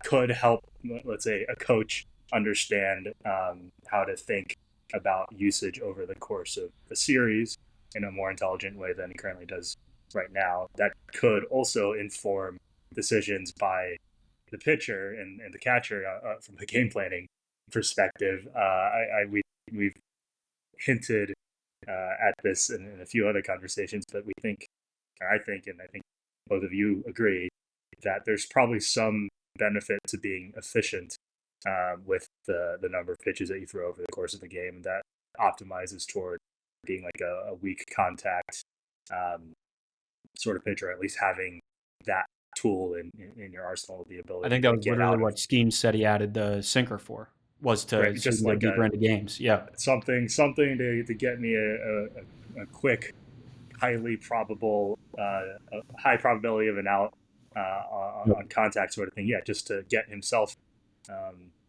could help, let's say, a coach understand how to think about usage over the course of a series in a more intelligent way than he currently does right now. That could also inform decisions by the pitcher and the catcher from the game planning perspective. We've hinted at this in a few other conversations, but I think both of you agree that there's probably some benefit to being efficient with the number of pitches that you throw over the course of the game, that optimizes toward being like a weak contact sort of pitcher, at least having that tool in your arsenal, the ability. I think that was literally what Skeen said he added the sinker for, was to just get deeper into games. Yeah, something to get me a quick, highly probable, high probability of an out on contact sort of thing. Yeah, just to get himself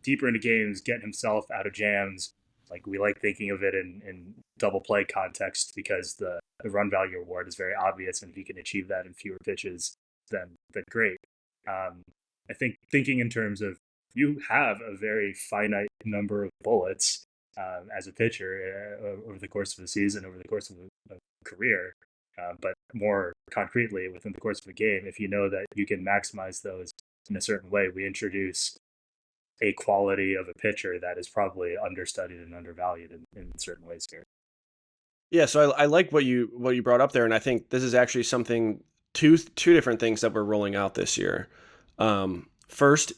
deeper into games, get himself out of jams. Like, we like thinking of it in double play context, because the run value reward is very obvious, and if you can achieve that in fewer pitches, then great. I think thinking in terms of, you have a very finite number of bullets as a pitcher over the course of a season, over the course of a career, but more concretely within the course of a game, if you know that you can maximize those in a certain way, we introduce a quality of a pitcher that is probably understudied and undervalued in certain ways here. Yeah, so I like what you brought up there, and I think this is actually something, two different things that we're rolling out this year. First,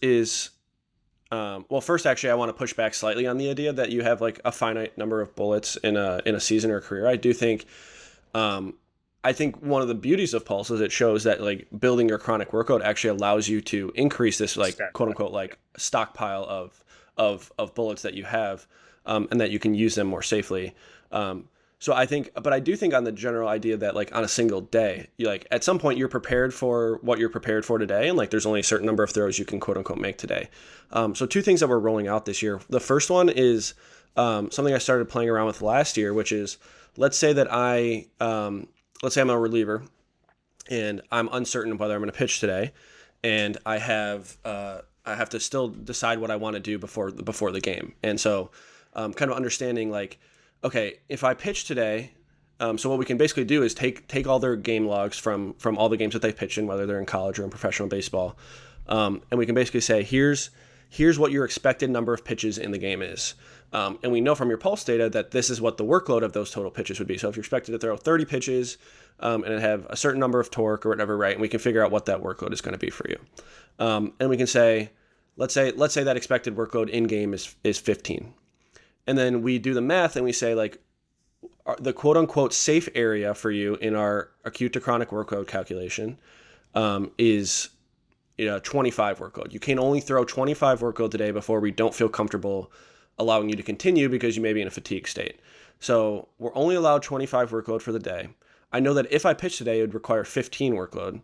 actually, I want to push back slightly on the idea that you have like a finite number of bullets in a season or a career. I do think, I think one of the beauties of Pulse is it shows that like building your chronic workload actually allows you to increase this like quote unquote like stockpile of bullets that you have, and that you can use them more safely. So I think, but I do think on the general idea that like on a single day, you like at some point you're prepared for what you're prepared for today, and like there's only a certain number of throws you can quote unquote make today. So two things that we're rolling out this year. The first one is something I started playing around with last year, which is, let's say I'm a reliever and I'm uncertain of whether I'm going to pitch today, and I have to still decide what I want to do before the game. And so kind of understanding like, okay, if I pitch today, so what we can basically do is take all their game logs from all the games that they pitch in, whether they're in college or in professional baseball, and we can basically say, here's here's what your expected number of pitches in the game is. And we know from your pulse data that this is what the workload of those total pitches would be. So if you're expected to throw 30 pitches and have a certain number of torque or whatever, right? And we can figure out what that workload is going to be for you. And we can say, let's say that expected workload in game is 15. And then we do the math and we say like the quote unquote safe area for you in our acute to chronic workload calculation is 25 workload. You can only throw 25 workload today before we don't feel comfortable allowing you to continue because you may be in a fatigue state. So we're only allowed 25 workload for the day. I know that if I pitch today, it would require 15 workload.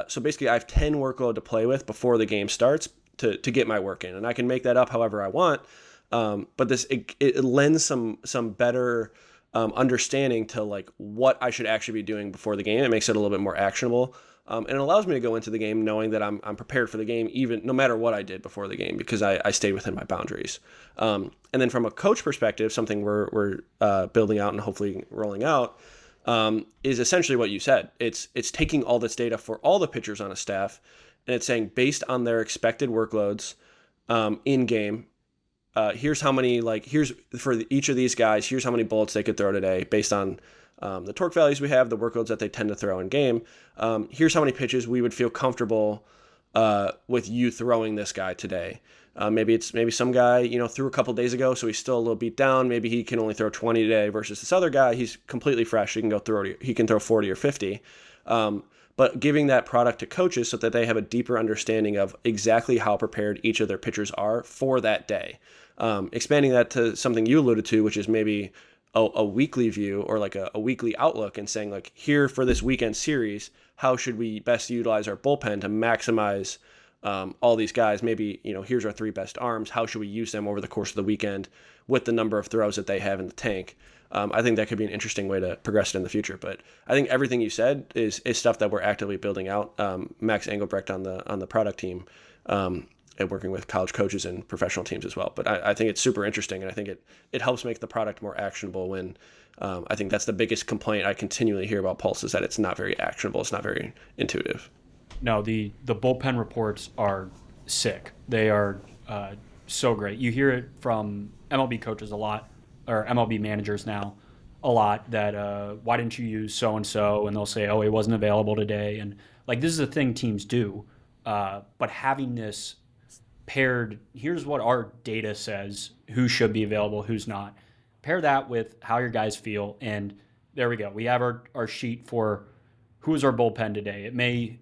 So basically I have 10 workload to play with before the game starts to get my work in. And I can make that up however I want. But it lends some better understanding to like what I should actually be doing before the game. It makes it a little bit more actionable. And it allows me to go into the game knowing that I'm prepared for the game, even no matter what I did before the game, because I stayed within my boundaries. And then from a coach perspective, something we're building out and hopefully rolling out is essentially what you said. It's taking all this data for all the pitchers on a staff, and it's saying based on their expected workloads in game, here's how many here's for each of these guys. Here's how many bullets they could throw today based on the torque values we have, the workloads that they tend to throw in game. Here's how many pitches we would feel comfortable with you throwing this guy today. Maybe some guy, threw a couple days ago, so he's still a little beat down. Maybe he can only throw 20 today versus this other guy. He's completely fresh. He can throw 40 or 50. But giving that product to coaches so that they have a deeper understanding of exactly how prepared each of their pitchers are for that day. Expanding that to something you alluded to, which is maybe a weekly view or like a weekly outlook, and saying like, here for this weekend series, how should we best utilize our bullpen to maximize all these guys? Maybe, here's our 3 best arms. How should we use them over the course of the weekend with the number of throws that they have in the tank? I think that could be an interesting way to progress it in the future. But I think everything you said is stuff that we're actively building out. Max Engelbrecht on the product team and working with college coaches and professional teams as well. But I think it's super interesting, and I think it helps make the product more actionable when I think that's the biggest complaint I continually hear about Pulse, is that it's not very actionable. It's not very intuitive. No, the bullpen reports are sick. They are so great. You hear it from MLB coaches a lot, or MLB managers now a lot, that why didn't you use so-and-so? And they'll say, oh, he wasn't available today. And like, this is a thing teams do. But having this paired, here's what our data says, who should be available, who's not. Pair that with how your guys feel, and there we go. We have our sheet for who's our bullpen today. It may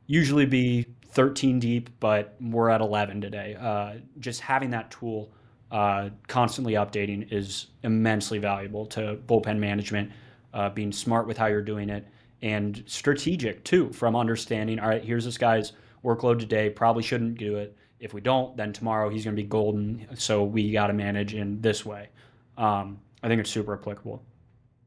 usually be 13 deep, but we're at 11 today. Just having that tool constantly updating is immensely valuable to bullpen management, being smart with how you're doing it, and strategic too, from understanding, all right, here's this guy's workload today, probably shouldn't do it. If we don't, then tomorrow he's going to be golden, so we got to manage in this way. I think it's super applicable.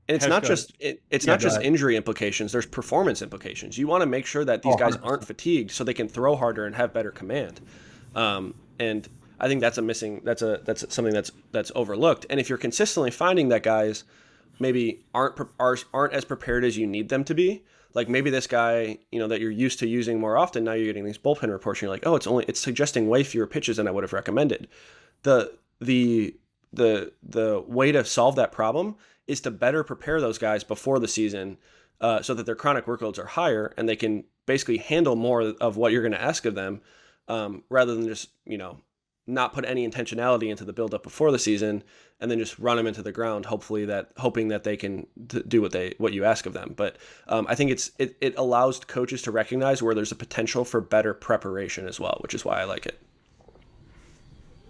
And it's not just injury implications. There's performance implications. You want to make sure that these guys aren't fatigued so they can throw harder and have better command. And I think that's something that's overlooked. And if you're consistently finding that guys maybe aren't as prepared as you need them to be, like maybe this guy, that you're used to using more often, now you're getting these bullpen reports and you're like, oh, it's suggesting way fewer pitches than I would have recommended. The way to solve that problem is to better prepare those guys before the season so that their chronic workloads are higher and they can basically handle more of what you're going to ask of them, rather than just, not put any intentionality into the buildup before the season and then just run them into the ground, hoping that they can do what you ask of them. But I think it allows coaches to recognize where there's a potential for better preparation as well, which is why I like it.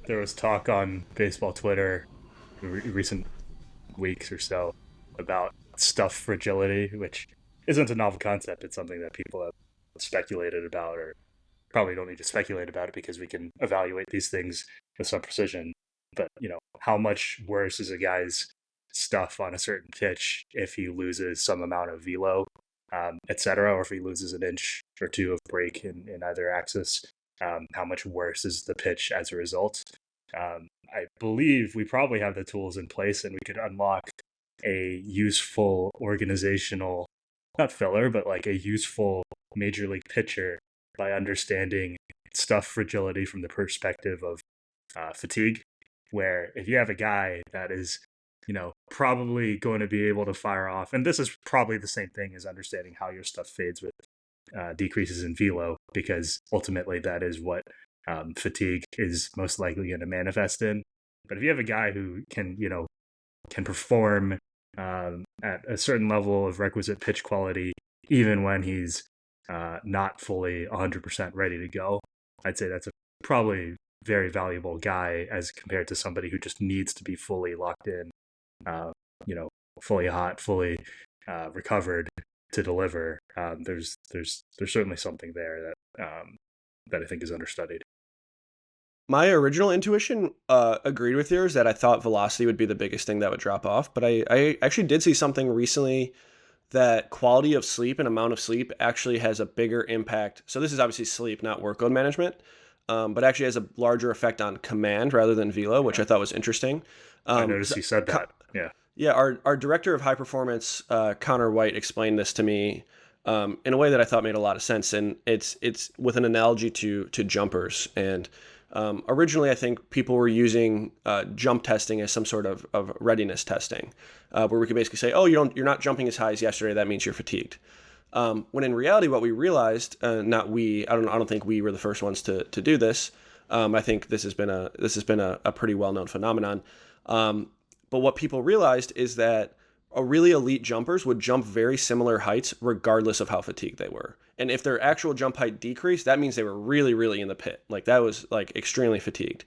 There was talk on baseball Twitter in recent weeks or so about stuff fragility, which isn't a novel concept. It's something that people have speculated about, or probably don't need to speculate about it because we can evaluate these things with some precision. But, how much worse is a guy's stuff on a certain pitch if he loses some amount of velo, et cetera, or if he loses an inch or two of break in either axis? How much worse is the pitch as a result? I believe we probably have the tools in place, and we could unlock a useful organizational, not filler, but like a useful major league pitcher by understanding stuff fragility from the perspective of fatigue, where if you have a guy that is, probably going to be able to fire off, and this is probably the same thing as understanding how your stuff fades with decreases in velo, because ultimately that is what fatigue is most likely going to manifest in. But if you have a guy who can perform at a certain level of requisite pitch quality, even when he's not fully 100% ready to go, I'd say that's a probably very valuable guy as compared to somebody who just needs to be fully locked in, uh, fully hot, fully recovered to deliver. There's certainly something there that I think is understudied. My original intuition agreed with yours that I thought velocity would be the biggest thing that would drop off, but I actually did see something recently that quality of sleep and amount of sleep actually has a bigger impact. So this is obviously sleep, not workload management, but actually has a larger effect on command rather than velo, which I thought was interesting. I noticed you said that. Yeah. Yeah, our director of high performance, Connor White, explained this to me in a way that I thought made a lot of sense, and it's with an analogy to jumpers. And originally, I think people were using jump testing as some sort of readiness testing, where we could basically say, "Oh, you're not jumping as high as yesterday. That means you're fatigued." When in reality, what we realized, not we, I don't think we were the first ones to do this. I think this has been a pretty well known phenomenon. But what people realized is that a really elite jumpers would jump very similar heights regardless of how fatigued they were. And if their actual jump height decreased, that means they were really, really in the pit. Like that was like extremely fatigued.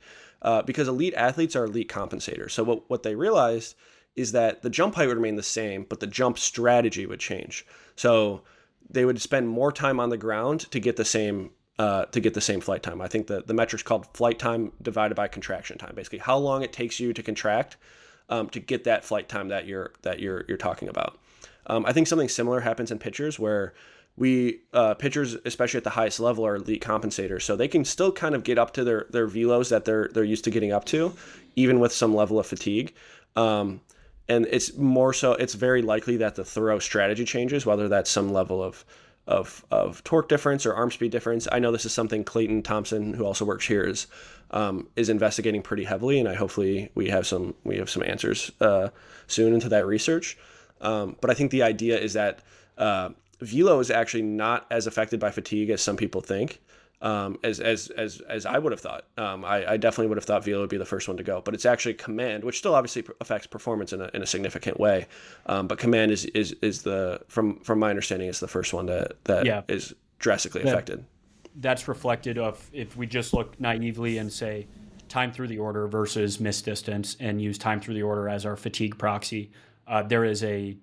Because elite athletes are elite compensators. So what they realized is that the jump height would remain the same, but the jump strategy would change. So they would spend more time on the ground to get the same flight time. I think the metric's called flight time divided by contraction time. Basically, how long it takes you to contract to get that flight time that you're talking about. I think something similar happens in pitchers where pitchers, especially at the highest level, are elite compensators. So they can still kind of get up to their velos that they're used to getting up to, even with some level of fatigue. And it's more so, it's very likely that the throw strategy changes, whether that's some level of torque difference or arm speed difference. I know this is something Clayton Thompson, who also works here, is investigating pretty heavily, and hopefully we have some answers soon into that research. But I think the idea is that velo is actually not as affected by fatigue as some people think, as I would have thought. I definitely would have thought velo would be the first one to go, but it's actually command, which still obviously affects performance in a significant way. But command is from my understanding is the first one that is drastically affected. That's reflected of if we just look naively and say time through the order versus missed distance and use time through the order as our fatigue proxy, there is a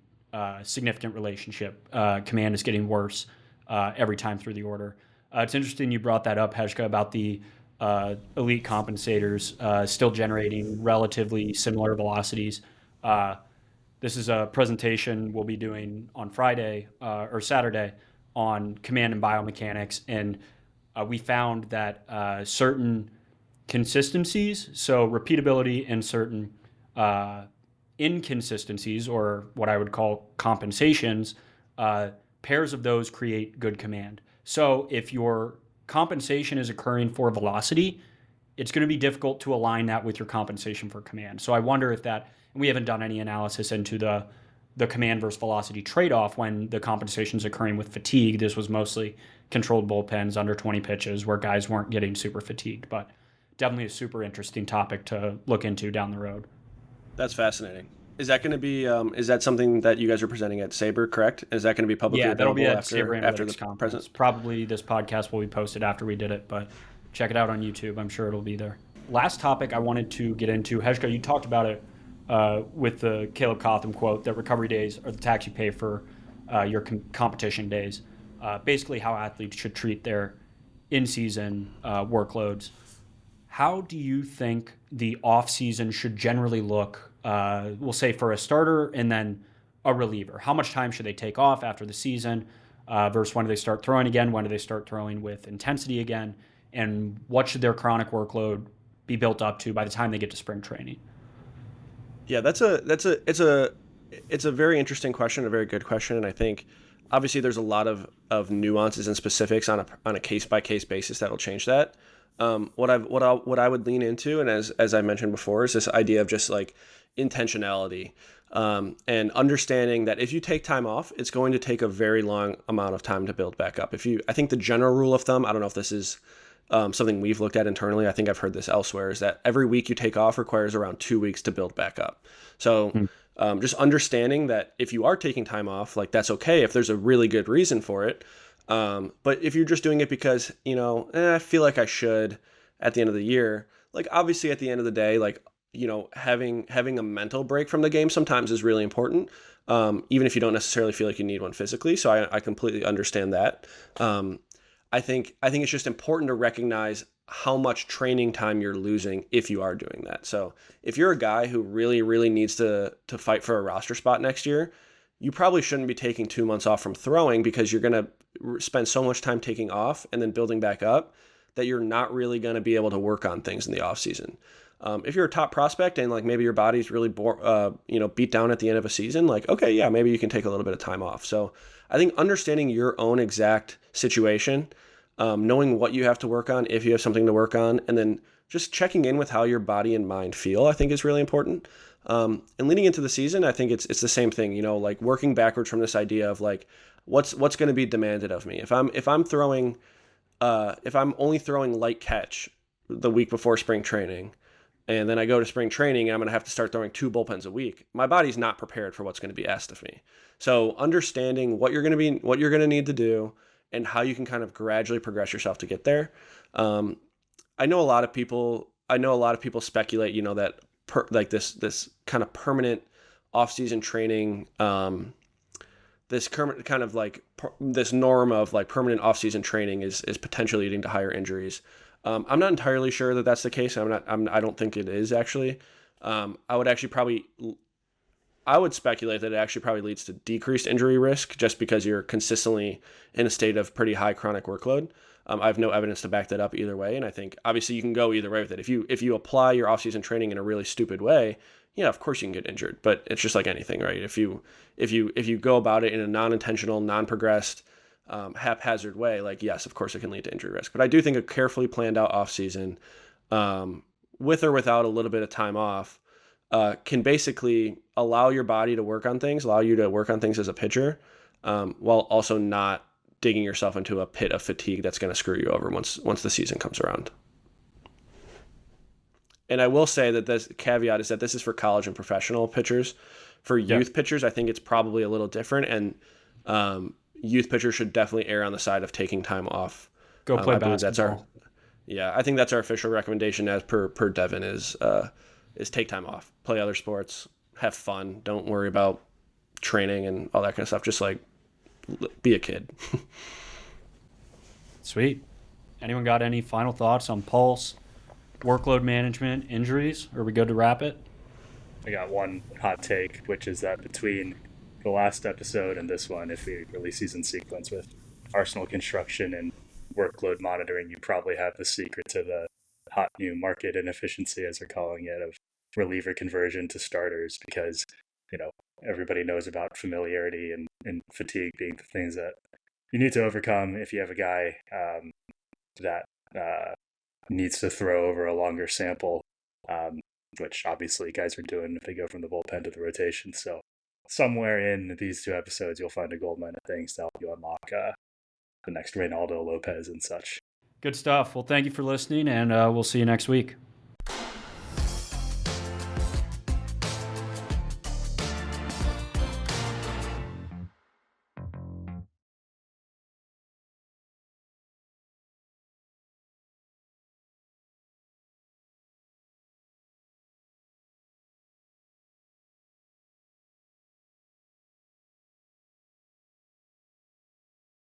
significant relationship. Command is getting worse every time through the order. It's interesting you brought that up, Heshka, about the elite compensators still generating relatively similar velocities. This is a presentation we'll be doing on Friday or Saturday on command and biomechanics, and we found that certain consistencies, so repeatability, and certain inconsistencies, or what I would call compensations, pairs of those create good command. So if your compensation is occurring for velocity, it's going to be difficult to align that with your compensation for command. So I wonder if that, and we haven't done any analysis into the command versus velocity trade-off when the compensation is occurring with fatigue. This was mostly controlled bullpens under 20 pitches where guys weren't getting super fatigued, but definitely a super interesting topic to look into down the road. That's fascinating. Is that going to be? Is that something that you guys are presenting at Sabre? Correct? Is that going to be publicly that'll available be at Sabre after the conference? present? Probably this podcast will be posted after we did it, but check it out on YouTube. I'm sure it'll be there. Last topic I wanted to get into, Heshka, you talked about it with the Caleb Cotham quote that recovery days are the tax you pay for your competition days. Basically, how athletes should treat their in-season workloads. How do you think the off-season should generally look? We'll say for a starter and then a reliever. How much time should they take off after the season versus when do they start throwing again? When do they start throwing with intensity again? And what should their chronic workload be built up to by the time they get to spring training? Yeah, it's a very interesting question, a very good question, and I think obviously there's a lot of nuances and specifics on a case by case basis that'll change that. What I would lean into, and as I mentioned before, is this idea of just like intentionality, and understanding that if you take time off, it's going to take a very long amount of time to build back up. I think the general rule of thumb, I don't know if this is something we've looked at internally, I think I've heard this elsewhere, is that every week you take off requires around 2 weeks to build back up. So just understanding that if you are taking time off, like that's okay if there's a really good reason for it. But if you're just doing it because, I feel like I should at the end of the year, like obviously at the end of the day, like, having a mental break from the game sometimes is really important. Even if you don't necessarily feel like you need one physically. So I completely understand that. I think it's just important to recognize how much training time you're losing if you are doing that. So if you're a guy who really, really needs to fight for a roster spot next year, you probably shouldn't be taking 2 months off from throwing, because you're going to spend so much time taking off and then building back up that you're not really going to be able to work on things in the off season. If you're a top prospect and like maybe your body's really beat down at the end of a season, like, okay, yeah, maybe you can take a little bit of time off. So I think understanding your own exact situation, knowing what you have to work on, if you have something to work on, and then just checking in with how your body and mind feel, I think is really important. And leading into the season, I think it's the same thing, like working backwards from this idea of like, what's going to be demanded of me. If I'm only throwing light catch the week before spring training, and then I go to spring training and I'm going to have to start throwing 2 bullpens a week, my body's not prepared for what's going to be asked of me. So understanding what you're going to need to do and how you can kind of gradually progress yourself to get there. I know a lot of people speculate, that this kind of permanent off-season training, this kind of like this norm of like permanent off-season training is potentially leading to higher injuries. I'm not entirely sure that that's the case. I don't think it is actually. I would speculate that it actually probably leads to decreased injury risk just because you're consistently in a state of pretty high chronic workload. I have no evidence to back that up either way. And I think obviously you can go either way with it. If you apply your off-season training in a really stupid way, yeah, of course you can get injured, but it's just like anything, right? If you go about it in a non-intentional, non-progressed, haphazard way, like, yes, of course it can lead to injury risk. But I do think a carefully planned out off-season, with or without a little bit of time off, can basically allow your body to work on things, allow you to work on things as a pitcher, while also not digging yourself into a pit of fatigue that's going to screw you over once the season comes around. And I will say that this caveat is that this is for college and professional pitchers. For youth pitchers, I think it's probably a little different, and youth pitchers should definitely err on the side of taking time off. Go play basketball. I think that's our official recommendation as per Devin is take time off, play other sports, have fun, don't worry about training and all that kind of stuff. Just like be a kid. Sweet. Anyone got any final thoughts on pulse, workload management, injuries? Are we good to wrap it? I got one hot take, which is that between the last episode and this one, if we release these in sequence with Arsenal construction and workload monitoring, you probably have the secret to the hot new market inefficiency, as they're calling it, of reliever conversion to starters, because everybody knows about familiarity and fatigue being the things that you need to overcome if you have a guy that needs to throw over a longer sample, which obviously guys are doing if they go from the bullpen to the rotation. So somewhere in these 2 episodes, you'll find a goldmine of things to help you unlock the next Reynaldo Lopez and such. Good stuff. Well, thank you for listening, and we'll see you next week.